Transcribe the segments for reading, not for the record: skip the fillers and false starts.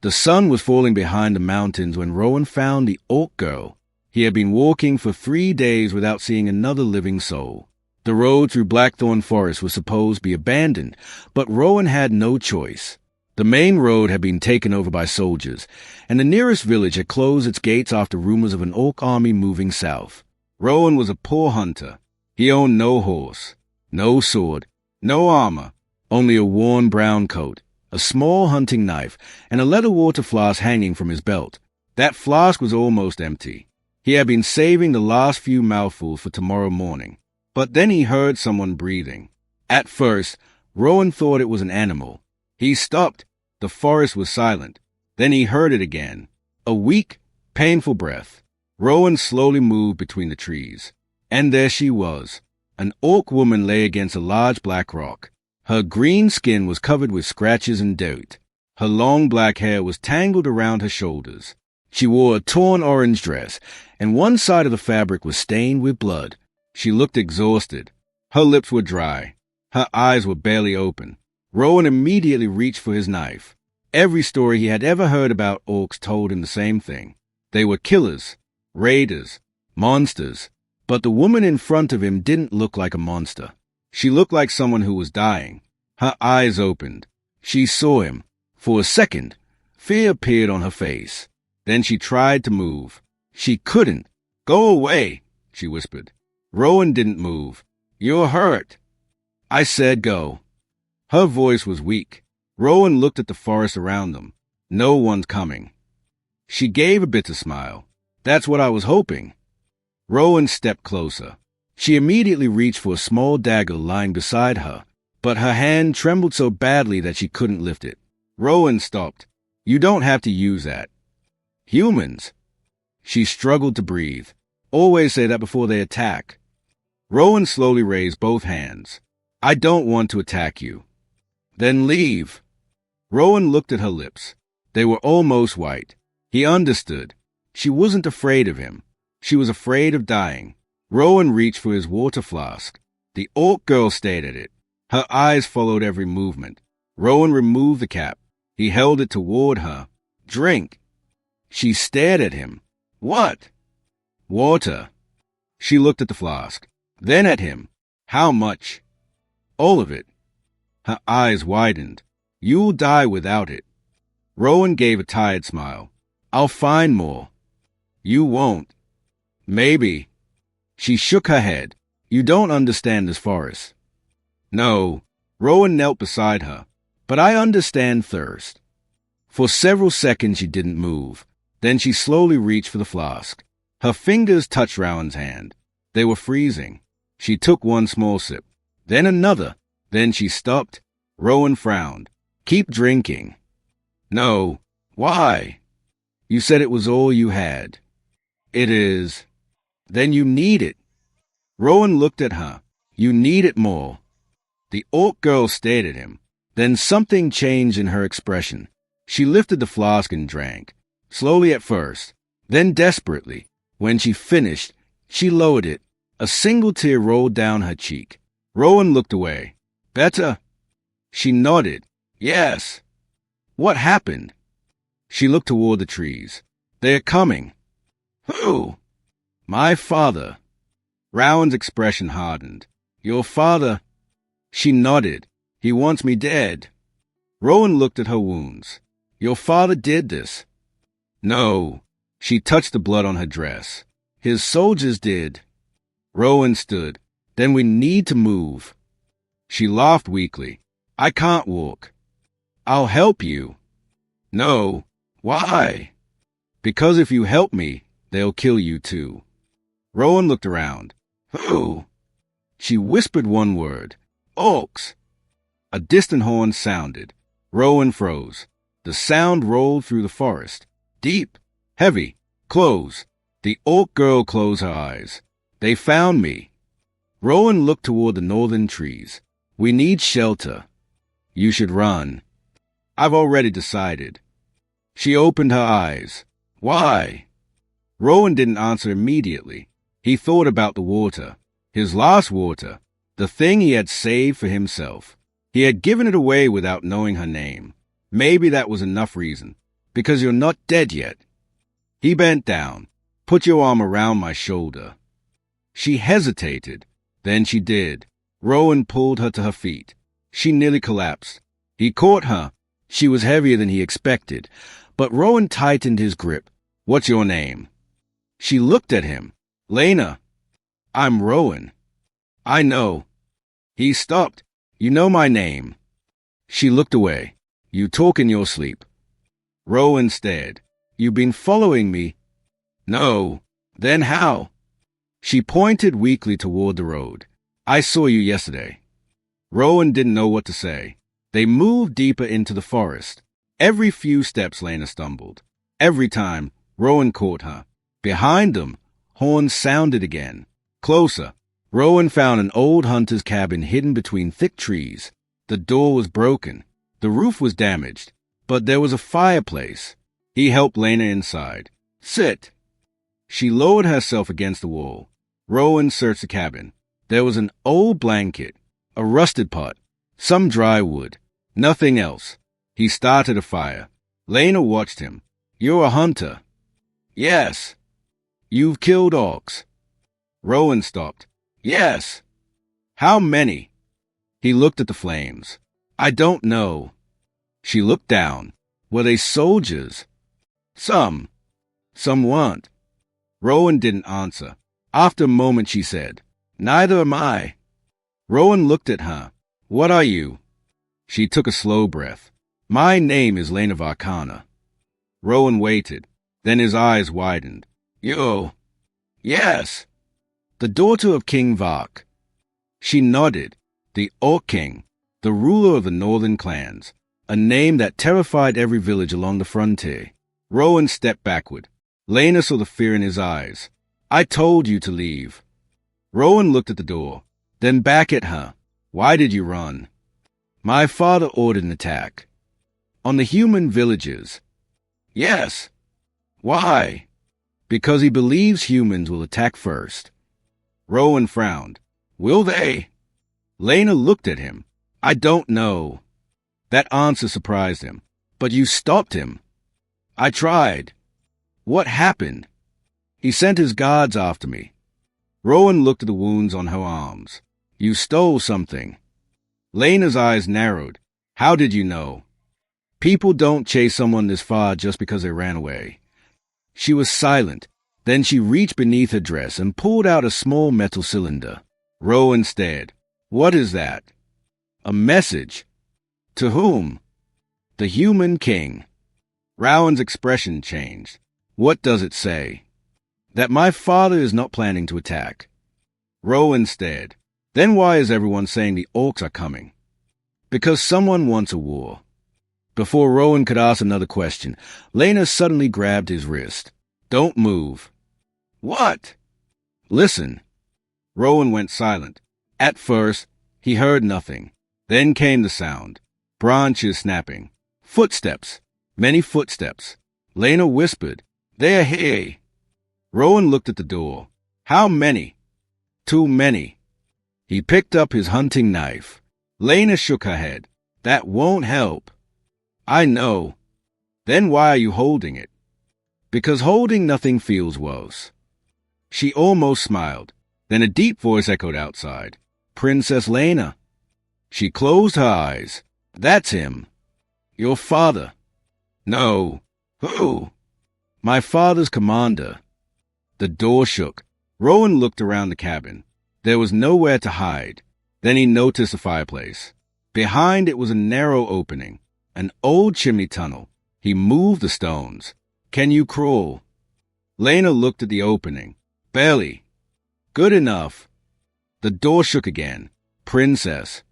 The sun was falling behind the mountains when Rowan found the orc girl. He had been walking for 3 days without seeing another living soul. The road through Blackthorn Forest was supposed to be abandoned, but Rowan had no choice. The main road had been taken over by soldiers, and the nearest village had closed its gates after rumors of an orc army moving south. Rowan was a poor hunter. He owned no horse, no sword, no armor, only a worn brown coat, a small hunting knife, and a leather water flask hanging from his belt. That flask was almost empty. He had been saving the last few mouthfuls for tomorrow morning. But then he heard someone breathing. At first, Rowan thought it was an animal. He stopped. The forest was silent. Then he heard it again. A weak, painful breath. Rowan slowly moved between the trees. And there she was. An orc woman lay against a large black rock. Her green skin was covered with scratches and dirt. Her long black hair was tangled around her shoulders. She wore a torn orange dress, and one side of the fabric was stained with blood. She looked exhausted. Her lips were dry. Her eyes were barely open. Rowan immediately reached for his knife. Every story he had ever heard about orcs told him the same thing. They were killers, raiders, monsters. But the woman in front of him didn't look like a monster. She looked like someone who was dying. Her eyes opened. She saw him. For a second, fear appeared on her face. Then she tried to move. She couldn't. "Go away," she whispered. Rowan didn't move. "You're hurt." "I said go." Her voice was weak. Rowan looked at the forest around them. No one's coming. She gave a bitter smile. "That's what I was hoping." Rowan stepped closer. She immediately reached for a small dagger lying beside her, but her hand trembled so badly that she couldn't lift it. Rowan stopped. "You don't have to use that." "Humans." She struggled to breathe. "Always say that before they attack." Rowan slowly raised both hands. "I don't want to attack you." "Then leave." Rowan looked at her lips. They were almost white. He understood. She wasn't afraid of him. She was afraid of dying. Rowan reached for his water flask. The orc girl stared at it. Her eyes followed every movement. Rowan removed the cap. He held it toward her. "Drink." She stared at him. "What?" "Water." She looked at the flask. Then at him. "How much?" "All of it." Her eyes widened. "You'll die without it." Rowan gave a tired smile. "I'll find more." "You won't." "Maybe." She shook her head. "You don't understand this forest." "No." Rowan knelt beside her. "But I understand thirst." For several seconds she didn't move. Then she slowly reached for the flask. Her fingers touched Rowan's hand. They were freezing. She took one small sip. Then another. Then she stopped. Rowan frowned. "Keep drinking." "No." "Why?" "You said it was all you had." "It is." "Then you need it." Rowan looked at her. "You need it more." The orc girl stared at him. Then something changed in her expression. She lifted the flask and drank. Slowly at first, then desperately. When she finished, she lowered it. A single tear rolled down her cheek. Rowan looked away. "Better?" She nodded. "Yes." "What happened?" She looked toward the trees. "They're coming." "Who?" "My father." Rowan's expression hardened. "Your father?" She nodded. "He wants me dead." Rowan looked at her wounds. "Your father did this." "No." She touched the blood on her dress. "His soldiers did." Rowan stood. "Then we need to move." She laughed weakly. "I can't walk." "I'll help you." "No." "Why?" "Because if you help me, they'll kill you too." Rowan looked around. "Who?" She whispered one word. "Orcs." A distant horn sounded. Rowan froze. The sound rolled through the forest. Deep, heavy, close. The orc girl closed her eyes. "They found me." Rowan looked toward the northern trees. "We need shelter." "You should run." "I've already decided." She opened her eyes. "Why?" Rowan didn't answer immediately. He thought about the water. His last water. The thing he had saved for himself. He had given it away without knowing her name. Maybe that was enough reason. Because you're not dead yet. He bent down. Put your arm around my shoulder. She hesitated. Then she did. Rowan pulled her to her feet. She nearly collapsed. He caught her. She was heavier than he expected, but Rowan tightened his grip. What's your name? She looked at him. Lena. I'm Rowan. I know. He stopped. You know my name. She looked away. You talk in your sleep. Rowan stared. You've been following me? No. Then how? She pointed weakly toward the road. I saw you yesterday. Rowan didn't know what to say. They moved deeper into the forest. Every few steps Lena stumbled. Every time, Rowan caught her. Behind them, horns sounded again. Closer. Rowan found an old hunter's cabin hidden between thick trees. The door was broken. The roof was damaged, but there was a fireplace. He helped Lena inside. Sit. She lowered herself against the wall. Rowan searched the cabin. There was an old blanket, a rusted pot, some dry wood, nothing else. He started a fire. Lena watched him. You're a hunter. Yes. You've killed orcs. Rowan stopped. Yes. How many? He looked at the flames. I don't know. She looked down. Were they soldiers? Some. Some weren't. Rowan didn't answer. After a moment she said, Neither am I. Rowan looked at her. What are you? She took a slow breath. My name is Lena Varkana. Rowan waited. Then his eyes widened. You? Yes. The daughter of King Vark. She nodded. The Orc King, the ruler of the northern clans, a name that terrified every village along the frontier. Rowan stepped backward. Lena saw the fear in his eyes. I told you to leave. Rowan looked at the door, then back at her. Why did you run? My father ordered an attack. On the human villages. Yes. Why? Because he believes humans will attack first. Rowan frowned. Will they? Lena looked at him. I don't know. That answer surprised him. But you stopped him. I tried. What happened? He sent his guards after me. Rowan looked at the wounds on her arms. You stole something. Lena's eyes narrowed. How did you know? People don't chase someone this far just because they ran away. She was silent. Then she reached beneath her dress and pulled out a small metal cylinder. Rowan stared. What is that? A message. To whom? The human king. Rowan's expression changed. What does it say? That my father is not planning to attack. Rowan stared. Then why is everyone saying the orcs are coming? Because someone wants a war. Before Rowan could ask another question, Lena suddenly grabbed his wrist. Don't move. What? Listen. Rowan went silent. At first, he heard nothing. Then came the sound. Branches snapping. Footsteps. Many footsteps. Lena whispered, They're here. Rowan looked at the door. How many? Too many. He picked up his hunting knife. Lena shook her head. That won't help. I know. Then why are you holding it? Because holding nothing feels worse. She almost smiled. Then a deep voice echoed outside. Princess Lena. She closed her eyes. That's him. Your father. No. Who? My father's commander. The door shook. Rowan looked around the cabin. There was nowhere to hide. Then he noticed the fireplace. Behind it was a narrow opening, an old chimney tunnel. He moved the stones. Can you crawl? Lena looked at the opening. Barely. Good enough. The door shook again. Princess.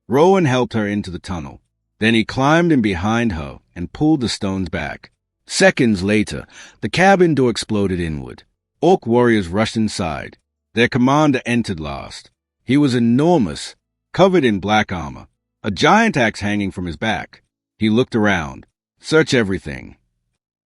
Rowan helped her into the tunnel. Then he climbed in behind her and pulled the stones back. Seconds later, the cabin door exploded inward. Orc warriors rushed inside. Their commander entered last. He was enormous, covered in black armor, a giant axe hanging from his back. He looked around. Search everything.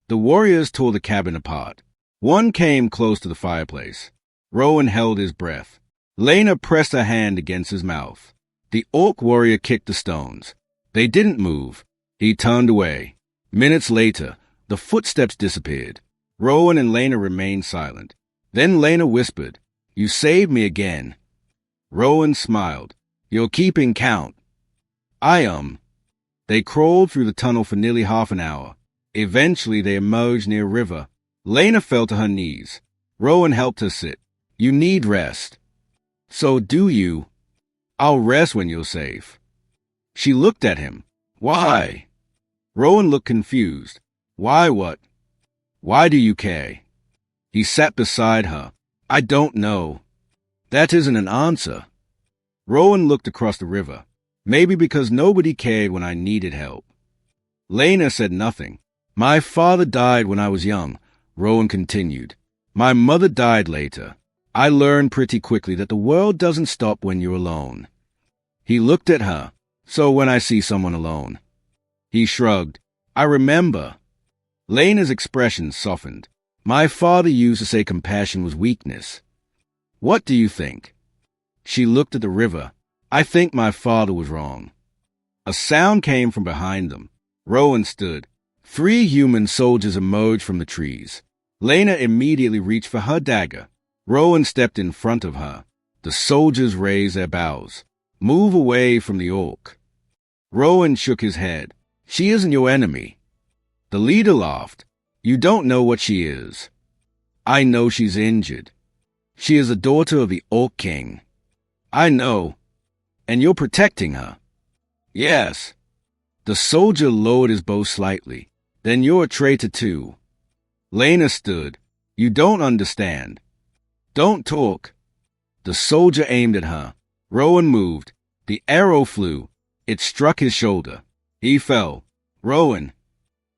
The warriors tore the cabin apart. One came close to the fireplace. Rowan held his breath. Lena pressed her hand against his mouth. The orc warrior kicked the stones. They didn't move. He turned away. Minutes later, The footsteps disappeared. Rowan and Lena remained silent. Then Lena whispered, "You saved me again." Rowan smiled. "You're keeping count." I They crawled through the tunnel for nearly half an hour. Eventually they emerged near a river. Lena fell to her knees. Rowan helped her sit. "You need rest." "So do you." "I'll rest when you're safe." She looked at him. "Why?" Rowan looked confused. "Why what? Why do you care?" He sat beside her. "I don't know." "That isn't an answer." Rowan looked across the river. "Maybe because nobody cared when I needed help." Lena said nothing. "My father died when I was young," Rowan continued. "My mother died later. I learned pretty quickly that the world doesn't stop when you're alone." He looked at her. "So when I see someone alone?" He shrugged. "I remember." Lena's expression softened. "My father used to say compassion was weakness." "What do you think?" She looked at the river. "I think my father was wrong." A sound came from behind them. Rowan stood. 3 human soldiers emerged from the trees. Lena immediately reached for her dagger. Rowan stepped in front of her. The soldiers raised their bows. "Move away from the orc." Rowan shook his head. "She isn't your enemy." The leader laughed. "You don't know what she is." "I know she's injured. She is a daughter of the Orc King." "I know. And you're protecting her." "Yes." The soldier lowered his bow slightly. "Then you're a traitor too." Lena stood. "You don't understand." "Don't talk." The soldier aimed at her. Rowan moved. The arrow flew. It struck his shoulder. He fell. "Rowan."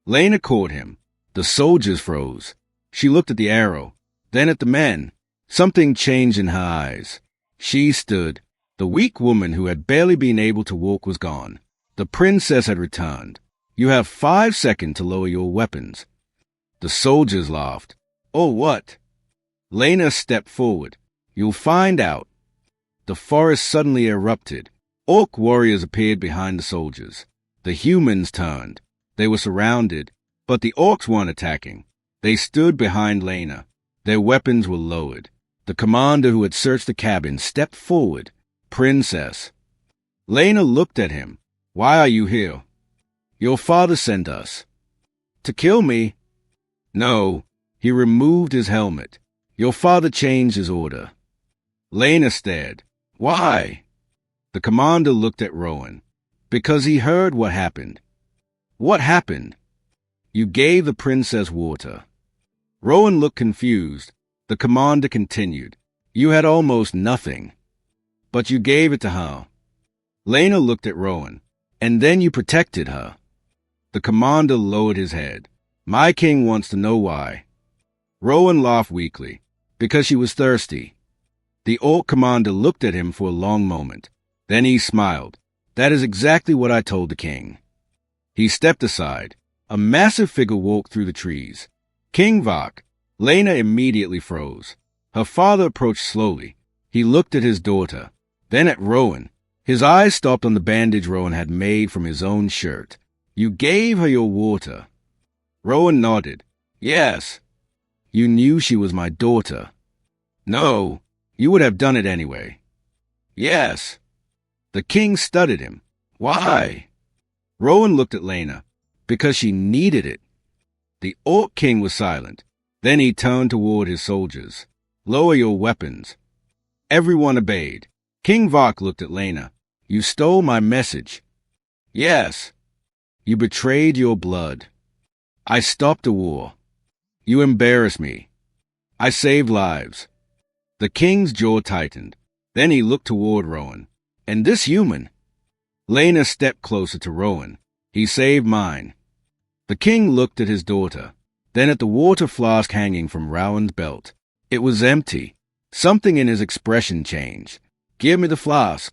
Lena caught him. The soldiers froze. She looked at the arrow, then at the men. Something changed in her eyes. She stood. The weak woman who had barely been able to walk was gone. The princess had returned. "You have 5 seconds to lower your weapons." The soldiers laughed. "Oh, what?" Lena stepped forward. "You'll find out." The forest suddenly erupted. Orc warriors appeared behind the soldiers. The humans turned. They were surrounded, but the orcs weren't attacking. They stood behind Lena. Their weapons were lowered. The commander who had searched the cabin stepped forward. "Princess." Lena looked at him. "Why are you here?" "Your father sent us." "To kill me?" "No." He removed his helmet. "Your father changed his order." Lena stared. "Why?" The commander looked at Rowan. "Because he heard what happened." "What happened?" "You gave the princess water." Rowan looked confused. The commander continued. "You had almost nothing. But you gave it to her." Lena looked at Rowan. "And then you protected her." The commander lowered his head. "My king wants to know why." Rowan laughed weakly. "Because she was thirsty." The orc commander looked at him for a long moment. Then he smiled. "That is exactly what I told the king." He stepped aside. A massive figure walked through the trees. King Vok. Lena immediately froze. Her father approached slowly. He looked at his daughter, then at Rowan. His eyes stopped on the bandage Rowan had made from his own shirt. "You gave her your water." Rowan nodded. "Yes." "You knew she was my daughter." "No. You would have done it anyway." "Yes." The king studied him. "Why?" Rowan looked at Lena. "Because she needed it." The Orc King was silent. Then he turned toward his soldiers. "Lower your weapons." Everyone obeyed. King Vok looked at Lena. "You stole my message." "Yes." "You betrayed your blood." "I stopped a war." "You embarrassed me." "I saved lives." The king's jaw tightened. Then he looked toward Rowan. "And this human?" Lena stepped closer to Rowan. "He saved mine." The king looked at his daughter, then at the water flask hanging from Rowan's belt. It was empty. Something in his expression changed. "Give me the flask."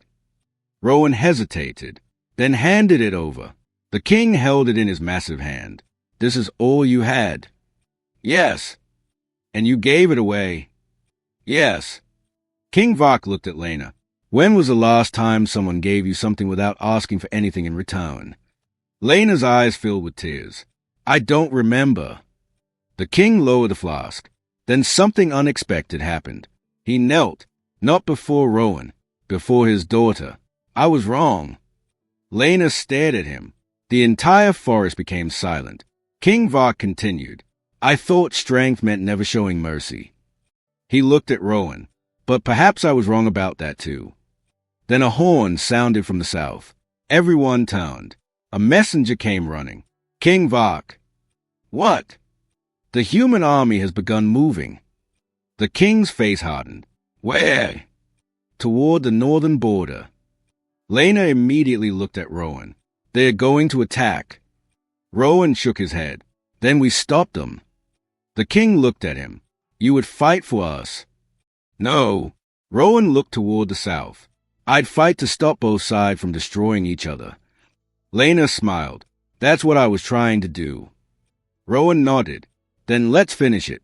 Rowan hesitated, then handed it over. The king held it in his massive hand. "This is all you had?" "Yes." "And you gave it away?" "Yes." King Vok looked at Lena. "When was the last time someone gave you something without asking for anything in return?" Lena's eyes filled with tears. I don't remember. The king lowered the flask. Then something unexpected happened. He knelt, not before Rowan, before his daughter. I was wrong. Lena stared at him. The entire forest became silent. King Vok continued. I thought strength meant never showing mercy. He looked at Rowan, but perhaps I was wrong about that too. Then a horn sounded from the south. Everyone turned. A messenger came running. King Vok. What? The human army has begun moving. The king's face hardened. Where? Toward the northern border. Lena immediately looked at Rowan. They're going to attack. Rowan shook his head. Then we stopped them. The king looked at him. You would fight for us. No. Rowan looked toward the south. I'd fight to stop both sides from destroying each other. Lena smiled. That's what I was trying to do. Rowan nodded. Then let's finish it.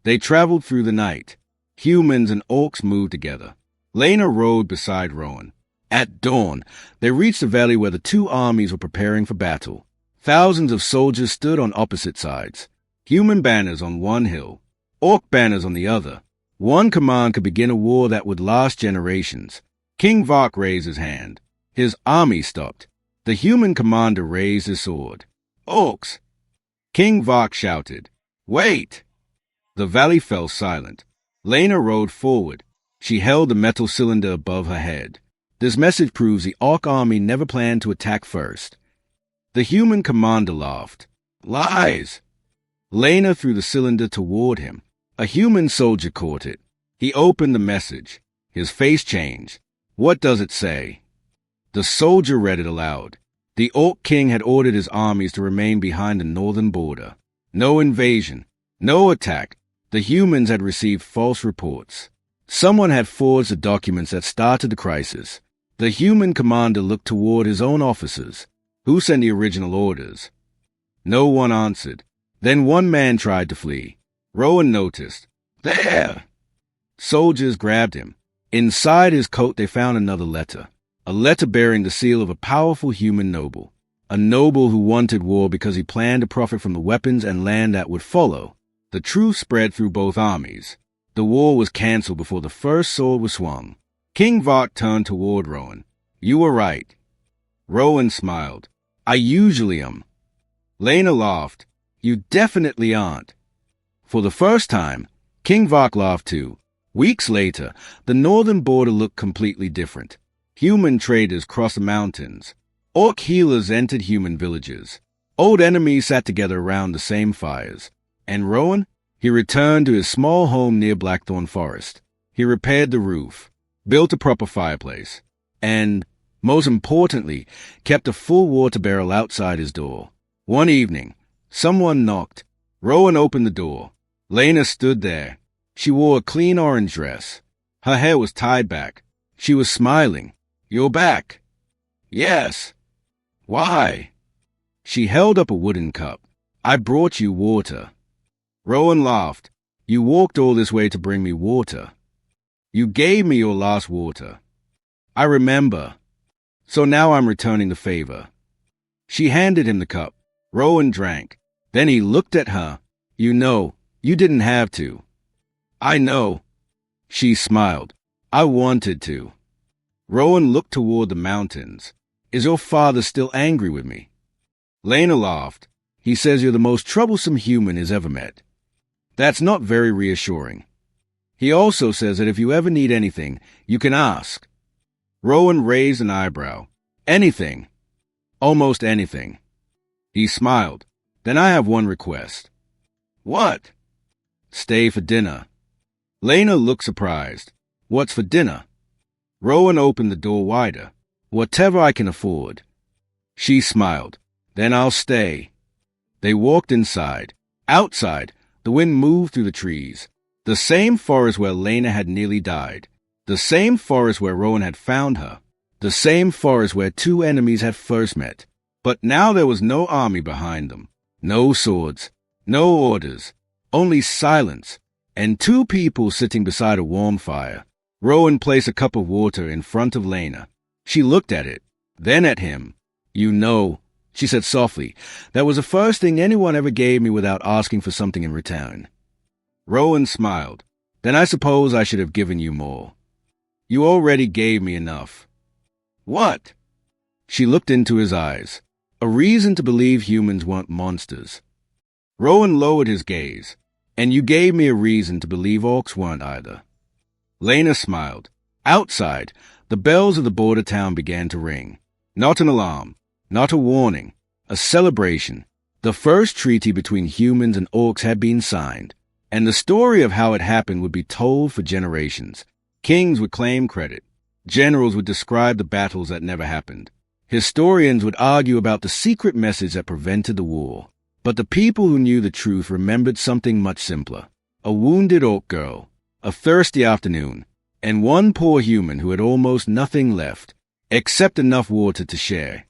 They traveled through the night. Humans and orcs moved together. Lena rode beside Rowan. At dawn, they reached a valley where the two armies were preparing for battle. Thousands of soldiers stood on opposite sides. Human banners on one hill, orc banners on the other. One command could begin a war that would last generations. King Vok raised his hand. His army stopped. The human commander raised his sword. Orcs! King Vok shouted. Wait! The valley fell silent. Lena rode forward. She held the metal cylinder above her head. This message proves the orc army never planned to attack first. The human commander laughed. Lies! Lena threw the cylinder toward him. A human soldier caught it. He opened the message. His face changed. What does it say? The soldier read it aloud. The orc king had ordered his armies to remain behind the northern border. No invasion. No attack. The humans had received false reports. Someone had forged the documents that started the crisis. The human commander looked toward his own officers. Who sent the original orders? No one answered. Then one man tried to flee. Rowan noticed. There! Soldiers grabbed him. Inside his coat they found another letter. A letter bearing the seal of a powerful human noble. A noble who wanted war because he planned to profit from the weapons and land that would follow. The truth spread through both armies. The war was canceled before the first sword was swung. King Vok turned toward Rowan. You were right. Rowan smiled. I usually am. Lena laughed. You definitely aren't. For the first time, King Vok laughed too. Weeks later, the northern border looked completely different. Human traders crossed the mountains. Orc healers entered human villages. Old enemies sat together around the same fires. And Rowan? He returned to his small home near Blackthorn Forest. He repaired the roof, built a proper fireplace, and, most importantly, kept a full water barrel outside his door. One evening, someone knocked. Rowan opened the door. Lena stood there. She wore a clean orange dress. Her hair was tied back. She was smiling. You're back. Yes. Why? She held up a wooden cup. I brought you water. Rowan laughed. You walked all this way to bring me water. You gave me your last water. I remember. So now I'm returning the favor. She handed him the cup. Rowan drank. Then he looked at her. You know, you didn't have to. I know. She smiled. I wanted to. Rowan looked toward the mountains. Is your father still angry with me? Lena laughed. He says you're the most troublesome human he's ever met. That's not very reassuring. He also says that if you ever need anything, you can ask. Rowan raised an eyebrow. Anything. Almost anything. He smiled. Then I have one request. What? Stay for dinner. Lena looked surprised. What's for dinner? Rowan opened the door wider. Whatever I can afford. She smiled. Then I'll stay. They walked inside. Outside, the wind moved through the trees. The same forest where Lena had nearly died. The same forest where Rowan had found her. The same forest where two enemies had first met. But now there was no army behind them. No swords. No orders. Only silence. And two people sitting beside a warm fire. Rowan placed a cup of water in front of Lena. She looked at it, then at him. You know, she said softly. That was the first thing anyone ever gave me without asking for something in return. Rowan smiled. Then I suppose I should have given you more. You already gave me enough. What? She looked into his eyes. A reason to believe humans weren't monsters. Rowan lowered his gaze. And you gave me a reason to believe orcs weren't either. Lena smiled. Outside, the bells of the border town began to ring. Not an alarm, not a warning, a celebration. The first treaty between humans and orcs had been signed, and the story of how it happened would be told for generations. Kings would claim credit. Generals would describe the battles that never happened. Historians would argue about the secret message that prevented the war. But the people who knew the truth remembered something much simpler. A wounded orc girl, a thirsty afternoon, and one poor human who had almost nothing left, except enough water to share.